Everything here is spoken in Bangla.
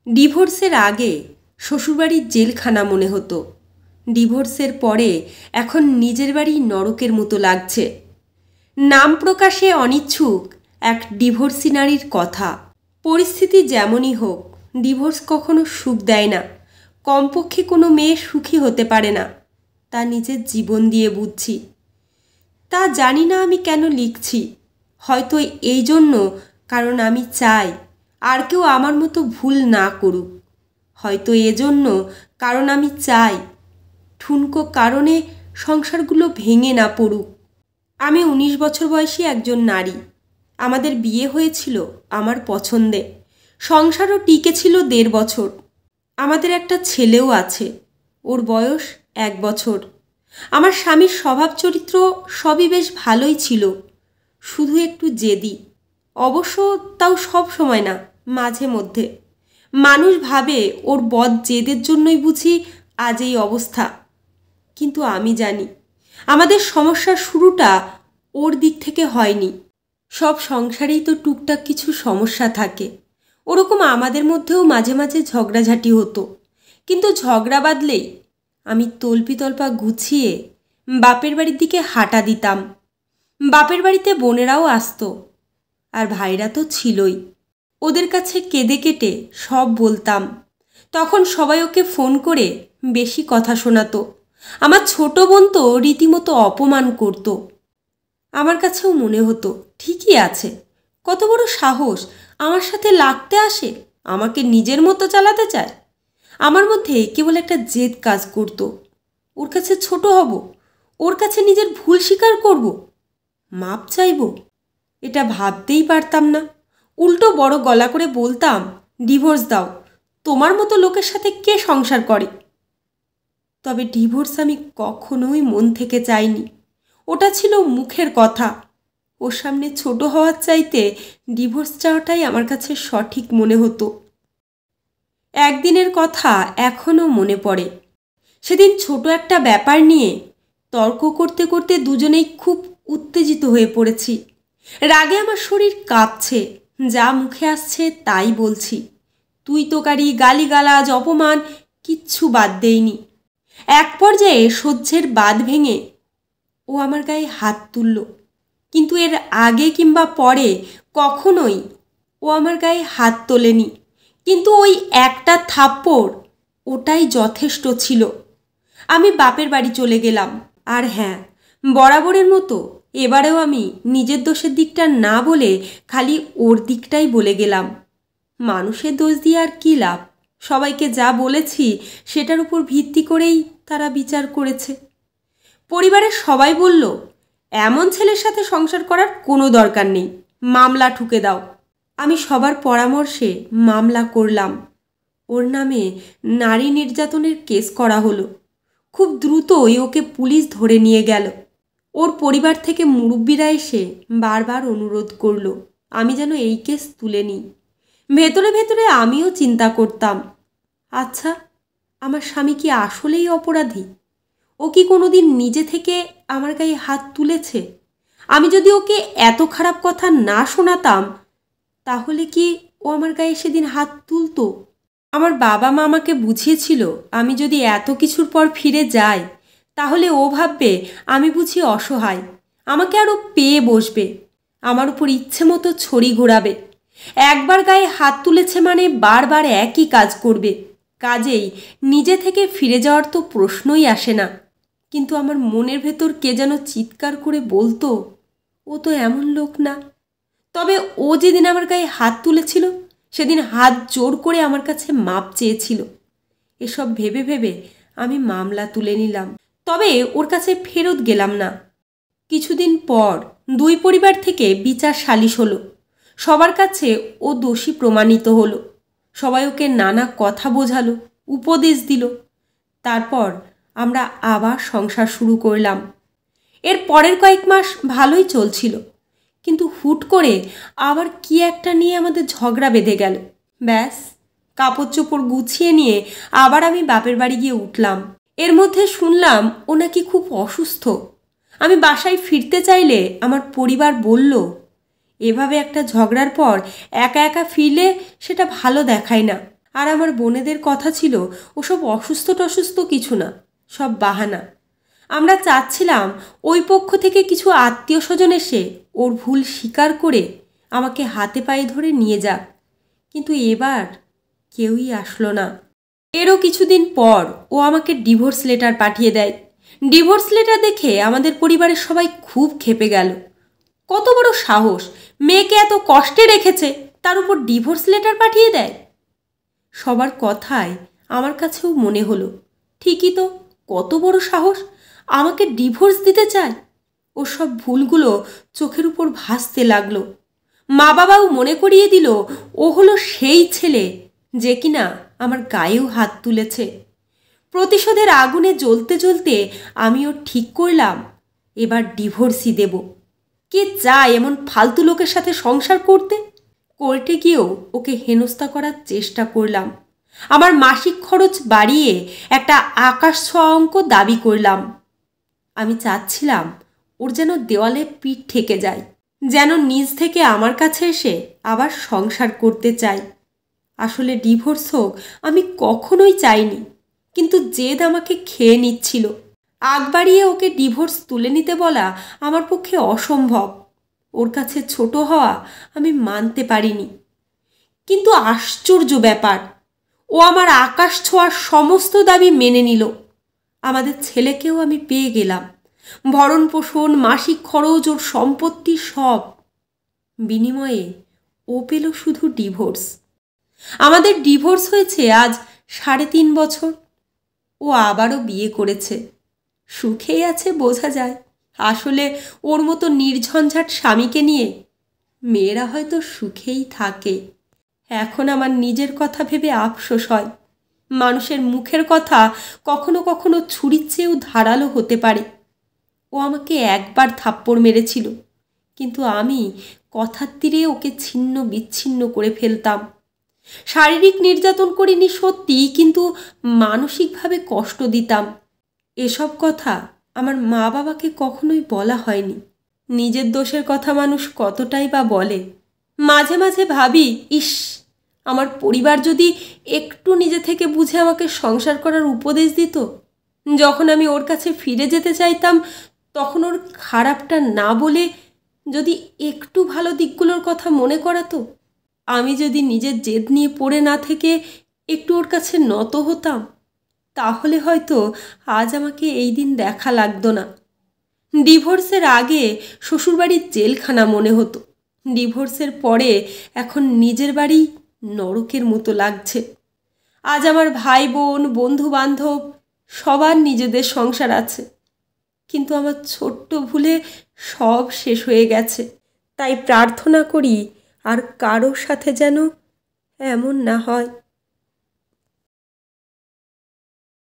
ডিভোর্সের আগে শ্বশুরবাড়ির জেলখানা মনে হতো। ডিভোর্সের পরে এখন নিজের বাড়ি নরকের মতো লাগছে। নাম প্রকাশে অনিচ্ছুক এক ডিভোর্সি নারীর কথা। পরিস্থিতি যেমনই হোক, ডিভোর্স কখনো সুখ দেয় না। কমপক্ষে কোনো মেয়ে সুখী হতে পারে না, তা নিজের জীবন দিয়ে বুঝছি। তা জানি না আমি কেন লিখছি। হয়তো এই জন্য, কারণ আমি চাই আর কেউ আমার মতো ভুল না করুক। হয়তো এজন্য, কারণ আমি চাই ঠুনকো কারণে সংসারগুলো ভেঙে না পড়ুক। আমি 19 বছর বয়সী একজন নারী। আমাদের বিয়ে হয়েছিল আমার পছন্দে। সংসারও টিকে ছিল 1.5 বছর। আমাদের একটা ছেলেও আছে, ওর বয়স 1 বছর। আমার স্বামীর স্বভাব চরিত্র সবই বেশ ভালোই ছিল, শুধু একটু জেদি। অবশ্য তাও সব সময় না, মাঝে মধ্যে। মানুষ ভাবে ওর বদ জেদের জন্যই বুঝি আজ এই অবস্থা। কিন্তু আমি জানি আমাদের সমস্যার শুরুটা ওর দিক থেকে হয়নি। সব সংসারেই তো টুকটাক কিছু সমস্যা থাকে। ওরকম আমাদের মধ্যেও মাঝে মাঝে ঝগড়াঝাটি হতো, কিন্তু ঝগড়া বাঁধলেই আমি তল্পিতল্পা গুছিয়ে বাপের বাড়ির দিকে হাঁটা দিতাম। বাপের বাড়িতে বোনেরাও আসতো, আর ভাইরা তো ছিলই। ওদের কাছে কেঁদে কেটে সব বলতাম। তখন সবাই ওকে ফোন করে বেশি কথা শোনাতো। আমার ছোট বোন তো রীতিমতো অপমান করত। আমার কাছেও মনে হতো ঠিকই আছে, কত বড় সাহস আমার সাথে লাগতে আসে, আমাকে নিজের মতো চালাতে চায়। আমার মধ্যে কেবল একটা জেদ কাজ করত। ওর কাছে ছোট হব, ওর কাছে নিজের ভুল স্বীকার করব, মাপ চাইব। এটা ভাবতেই পারতাম না। উল্টো বড় গলা করে বলতাম, ডিভোর্স দাও, তোমার মতো লোকের সাথে কে সংসার করে। তবে ডিভোর্স আমি কখনোই মন থেকে চাইনি। ওটা ছিল মুখের কথা। ওর সামনে ছোট হওয়ার চাইতে ডিভোর্স চাওয়াটাই আমার কাছে সঠিক মনে হতো। একদিনের কথা এখনও মনে পড়ে। সেদিন ছোট একটা ব্যাপার নিয়ে তর্ক করতে করতে দুজনেই খুব উত্তেজিত হয়ে পড়েছি। রাগে আমার শরীর কাঁপছে, যা মুখে আসছে তাই বলছি। তুই তোকারি, গালিগালাজ, অপমান কিচ্ছু বাদ দেইনি। এক পর্যায়ে সহ্যের বাঁধ ভেঙে ও আমার গায়ে হাত তুলল। কিন্তু এর আগে কিংবা পরে কখনোই ও আমার গায়ে হাত তোলেনি। কিন্তু ওই একটা থাপ্পড়, ওটাই যথেষ্ট ছিল। আমি বাপের বাড়ি চলে গেলাম। আর হ্যাঁ, বরাবরের মতো এবারেও আমি নিজের দোষের দিকটা না বলে খালি ওর দিকটাই বলে গেলাম। মানুষের দোষ দিয়ে আর কী লাভ? সবাইকে যা বলেছি সেটার উপর ভিত্তি করেই তারা বিচার করেছে। পরিবারের সবাই বলল, এমন ছেলের সাথে সংসার করার কোনো দরকার নেই, মামলা ঠুকে দাও। আমি সবার পরামর্শে মামলা করলাম। ওর নামে নারী নির্যাতনের কেস করা হলো। খুব দ্রুতই ওকে পুলিশ ধরে নিয়ে গেল। ওর পরিবার থেকে মুরব্বীরা এসে বারবার অনুরোধ করলো আমি যেন এই কেস তুলে নিই। ভেতরে ভেতরে আমিও চিন্তা করতাম, আচ্ছা, আমার স্বামী কি আসলেই অপরাধী? ও কি কোনোদিন নিজে থেকে আমার গায়ে হাত তুলেছে? আমি যদি ওকে এত খারাপ কথা না শোনাতাম, তাহলে কি ও আমার গায়ে সেদিন হাত তুলতো? আমার বাবা মা আমাকে বুঝিয়েছিল, আমি যদি এত কিছুর পর ফিরে যাই, তাহলে ও ভাববে আমি বুঝি অসহায়, আমাকে আরও পেয়ে বসবে, আমার উপর ইচ্ছে মতো ছড়ি ঘোরাবে। একবার গায়ে হাত তুলেছে মানে বারবার একই কাজ করবে। কাজেই নিজে থেকে ফিরে যাওয়ার তো প্রশ্নই আসে না। কিন্তু আমার মনের ভেতর কে যেন চিৎকার করে বলতো, ও তো এমন লোক না। তবে ও যেদিন আমার গায়ে হাত তুলেছিল, সেদিন হাত জোর করে আমার কাছে মাপ চেয়েছিল। এসব ভেবে ভেবে আমি মামলা তুলে নিলাম। তবে ওর কাছে ফেরত গেলাম না। কিছুদিন পর দুই পরিবার থেকে বিচার সালিশ হলো। সবার কাছে ও দোষী প্রমাণিত হলো। সবাই ওকে নানা কথা বোঝালো, উপদেশ দিল। তারপর আমরা আবার সংসার শুরু করলাম। এর পরের কয়েক মাস ভালোই চলছিল, কিন্তু হুট করে আবার কি একটা নিয়ে আমাদের ঝগড়া বেঁধে গেল। ব্যাস, কাপড় চোপড় গুছিয়ে নিয়ে আবার আমি বাপের বাড়ি গিয়ে উঠলাম। এর মধ্যে শুনলাম ও নাকি খুব অসুস্থ। আমি বাসায় ফিরতে চাইলে আমার পরিবার বলল, এভাবে একটা ঝগড়ার পর একা একা ফিরলে সেটা ভালো দেখায় না। আর আমার বোনেদের কথা ছিল ওসব অসুস্থ টসুস্থ কিছু না, সব বাহানা। আমরা চাচ্ছিলাম ওই পক্ষ থেকে কিছু আত্মীয় স্বজন এসে ওর ভুল স্বীকার করে আমাকে হাতে পায়ে ধরে নিয়ে যাক, কিন্তু এবার কেউই আসলো না। এরও কিছুদিন পর ও আমাকে ডিভোর্স লেটার পাঠিয়ে দেয়। ডিভোর্স লেটার দেখে আমাদের পরিবারের সবাই খুব ক্ষেপে গেল। কত বড় সাহস, মেয়েকে এত কষ্টে রেখেছে তার উপর ডিভোর্স লেটার পাঠিয়ে দেয়। সবার কথায় আমার কাছেও মনে হলো ঠিকই তো, কত বড় সাহস, আমাকে ডিভোর্স দিতে চায়। ওর সব ভুলগুলো চোখের উপর ভাসতে লাগলো। মা বাবাও মনে করিয়ে দিল ও হলো সেই ছেলে যে কিনা আমার গায়েও হাত তুলেছে। প্রতিশোধের আগুনে জ্বলতে জ্বলতে আমিও ঠিক করলাম এবার ডিভোর্সই দেব। কে চায় এমন ফালতু লোকের সাথে সংসার করতে? কোর্টে গিয়েও ওকে হেনস্থা করার চেষ্টা করলাম। আমার মাসিক খরচ বাড়িয়ে একটা আকাশ ছোঁয়া অঙ্ক দাবি করলাম। আমি চাচ্ছিলাম ওর যেন দেওয়ালে পিঠ ঠেকে যায়, যেন নিজ থেকে আমার কাছে এসে আবার সংসার করতে চাই। আসলে ডিভোর্স হোক আমি কখনোই চাইনি, কিন্তু জেদ আমাকে খেয়ে নিচ্ছিল। আগ বাড়িয়ে ওকে ডিভোর্স তুলে নিতে বলা আমার পক্ষে অসম্ভব। ওর কাছে ছোট হওয়া আমি মানতে পারিনি। কিন্তু আশ্চর্য ব্যাপার, ও আমার আকাশ ছোঁয়ার সমস্ত দাবি মেনে নিল। আমাদের ছেলেকেও আমি পেয়ে গেলাম, ভরণ পোষণ, মাসিক খরচ, ওর সম্পত্তি সব। বিনিময়ে ও পেল শুধু ডিভোর্স। আমাদের ডিভোর্স হয়েছে আজ 3.5 বছর। ও আবারও বিয়ে করেছে, সুখেই আছে বোঝা যায়। আসলে ওর মতো নির্ঝঞ্ঝাট স্বামীকে নিয়ে মেয়েরা হয়তো সুখেই থাকে। এখন আমার নিজের কথা ভেবে আফসোস হয়। মানুষের মুখের কথা কখনো কখনো ছুরির চেয়েও ধারালো হতে পারে। ও আমাকে একবার থাপ্পড় মেরেছিল, কিন্তু আমি কথার তীরে ওকে ছিন্ন বিচ্ছিন্ন করে ফেলতাম। শারীরিক নির্যাতন করিনি সত্যি, কিন্তু মানসিকভাবে কষ্ট দিতাম। এসব কথা আমার মা বাবাকে কখনোই বলা হয়নি। নিজের দোষের কথা মানুষ কতটাই বা বলে। মাঝে মাঝে ভাবি, ইস, আমার পরিবার যদি একটু নিজে থেকে বুঝে আমাকে সংসার করার উপদেশ দিত। যখন আমি ওর কাছে ফিরে যেতে চাইতাম তখন ওর খারাপটা না বলে যদি একটু ভালো দিকগুলোর কথা মনে করাতো। আমি যদি নিজের জেদ নিয়ে পড়ে না থেকে একটু ওর কাছে নত হতাম, তাহলে হয়তো আজ আমাকে এই দিন দেখা লাগতো না। ডিভোর্সের আগে শ্বশুরবাড়ির জেলখানা মনে হতো, ডিভোর্সের পরে এখন নিজের বাড়ি নরকের মতো লাগছে। আজ আমার ভাই বোন, বন্ধু বান্ধব সবার নিজেদের সংসার আছে, কিন্তু আমার ছোট্ট ভুলে সব শেষ হয়ে গেছে। তাই প্রার্থনা করি আর কারোর সাথে যেন এমন না হয়।